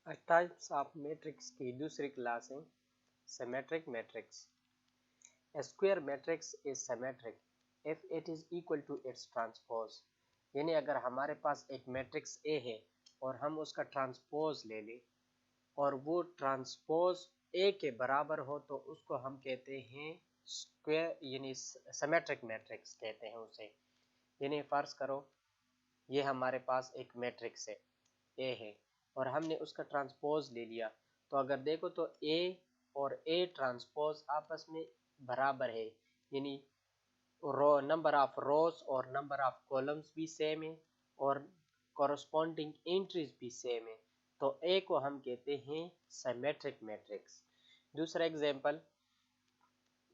Types of matrix की दूसरी class है symmetric matrix. A square matrix is symmetric if it is equal to its transpose। यानी अगर हमारे पास एक मैट्रिक्स A है और हम उसका ट्रांसपोज ले लें और वो ट्रांसपोज A के बराबर हो तो उसको हम कहते हैं स्क्वायर यानी सिमेट्रिक मैट्रिक्स कहते हैं उसे। यानी फर्ज करो ये हमारे पास एक मैट्रिक्स है A है और हमने उसका ट्रांसपोज ले लिया, तो अगर देखो तो A और A ट्रांसपोज आपस में बराबर है, यानी रो नंबर ऑफ रोज और नंबर ऑफ कॉलम्स भी सेम है और कॉरस्पॉन्डिंग एंट्रीज भी सेम है, तो A को हम कहते हैं सिमेट्रिक मैट्रिक्स। दूसरा एग्जांपल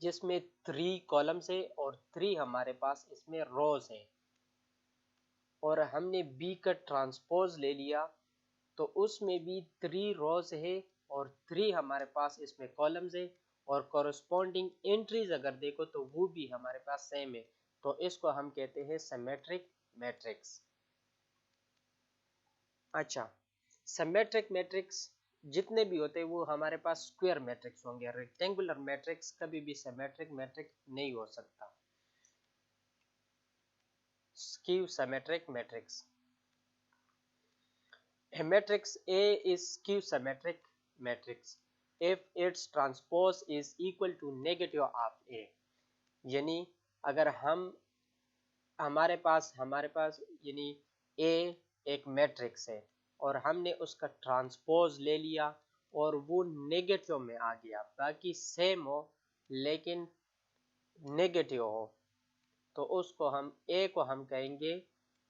जिसमें 3 कॉलम्स है और 3 हमारे पास इसमें रोज है और हमने B का ट्रांसपोज ले लिया तो उसमें भी 3 रोज है और 3 हमारे पास इसमें कॉलम्स है और कॉरस्पॉन्डिंग एंट्रीज अगर देखो तो वो भी हमारे पास सेम है, तो इसको हम कहते हैं सिमेट्रिक मैट्रिक्स। अच्छा, सिमेट्रिक मैट्रिक्स जितने भी होते हैं वो हमारे पास स्क्वायर मैट्रिक्स होंगे, रेक्टेंगुलर मैट्रिक्स कभी भी सिमेट्रिक मैट्रिक्स नहीं हो सकता। Skew symmetric matrix. A matrix A is skew-symmetric matrix if its transpose is equal to negative of A। यानी अगर हमारे पास यानी A एक मैट्रिक्स है और हमने उसका ट्रांसपोज ले लिया और वो नेगेटिव में आ गया, बाकी सेम हो लेकिन नेगेटिव हो, तो उसको हम A को हम कहेंगे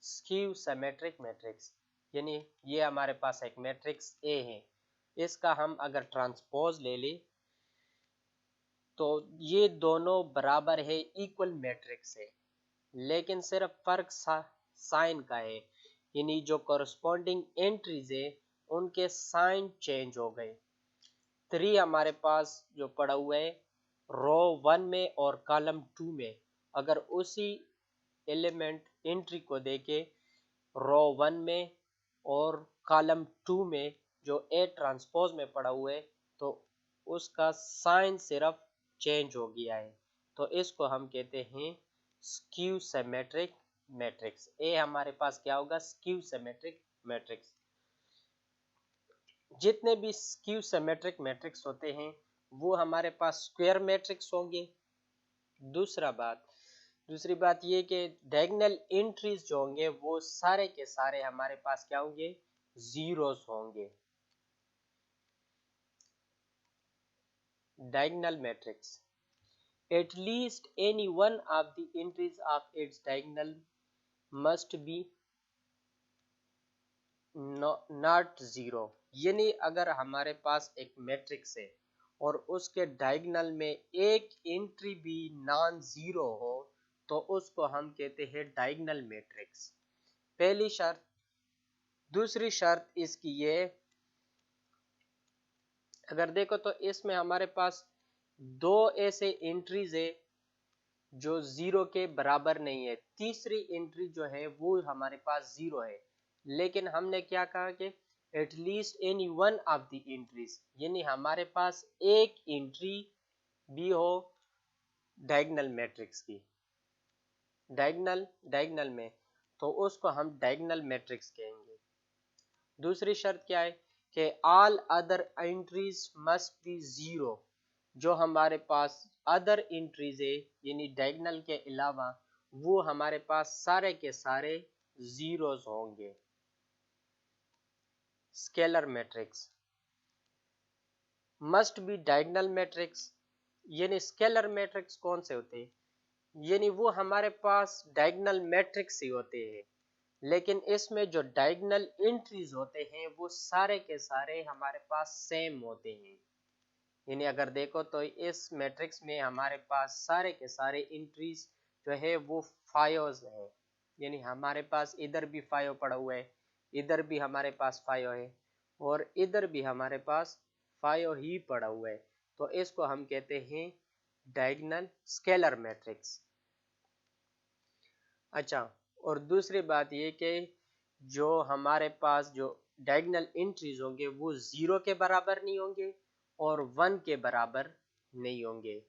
स्क्यू सिमेट्रिक मैट्रिक्स। यानी ये हमारे पास एक मैट्रिक्स A है, इसका हम अगर ट्रांसपोज ले लें तो ये दोनों बराबर है, इक्वल मैट्रिक्स है, लेकिन सिर्फ फर्क साइन का है, यानी जो कॉरस्पॉन्डिंग एंट्रीज है उनके साइन चेंज हो गए। 3 हमारे पास जो पड़ा हुआ है रो 1 में और कॉलम 2 में, अगर उसी एलिमेंट एंट्री को देखे रो 1 में और कॉलम 2 में जो A ट्रांसपोज में पड़ा हुआ है तो उसका साइन सिर्फ चेंज हो गया है, तो इसको हम कहते हैं स्क्यू सिमेट्रिक मैट्रिक्स। A हमारे पास क्या होगा स्क्यू सिमेट्रिक मैट्रिक्स। जितने भी स्क्यू सिमेट्रिक मैट्रिक्स होते हैं वो हमारे पास स्क्वायर मैट्रिक्स होंगे। दूसरी बात ये कि डायगोनल एंट्रीज जो होंगे वो सारे के सारे हमारे पास क्या होंगे जीरोस होंगे। Diagonal matrix at least any one of the entries of its diagonal must be not zero। यानी अगर हमारे पास एक मैट्रिक्स है और उसके डायगोनल में एक एंट्री भी नॉन जीरो हो तो उसको हम कहते हैं डायगोनल मैट्रिक्स, पहली शर्त। दूसरी शर्त इसकी ये, अगर देखो तो इसमें हमारे पास 2 ऐसे एंट्रीज है जो जीरो के बराबर नहीं है, तीसरी एंट्री जो है वो हमारे पास जीरो है, लेकिन हमने क्या कहा कि at least any one of the entries, यानी हमारे पास एक एंट्री भी हो डायगोनल मैट्रिक्स की डायगोनल में, तो उसको हम डायगोनल मैट्रिक्स कहेंगे। दूसरी शर्त क्या है कि all other entries must be zero. जो हमारे पास अदर एंट्रीज है यानी डायगोनल के अलावा वो हमारे पास सारे के सारे जीरोस होंगे। Scalar matrix must be diagonal matrix. यानी स्केलर मैट्रिक्स कौन से होते हैं, यानी वो हमारे पास डायगोनल मैट्रिक्स ही होते हैं, लेकिन इसमें जो डायगोनल एंट्रीज होते हैं वो सारे के सारे हमारे पास सेम होते हैं। यानी अगर देखो तो इस मैट्रिक्स में हमारे पास सारे के सारे एंट्रीज जो है वो 5 है, यानी हमारे पास इधर भी 5 पड़ा हुआ है, इधर भी हमारे पास 5 है और इधर भी हमारे पास 5 ही पड़ा हुआ है, तो इसको हम कहते हैं डायगोनल स्केलर मैट्रिक्स। अच्छा, और दूसरी बात ये कि जो हमारे पास जो डायगोनल एंट्रीज होंगे वो 0 के बराबर नहीं होंगे और 1 के बराबर नहीं होंगे।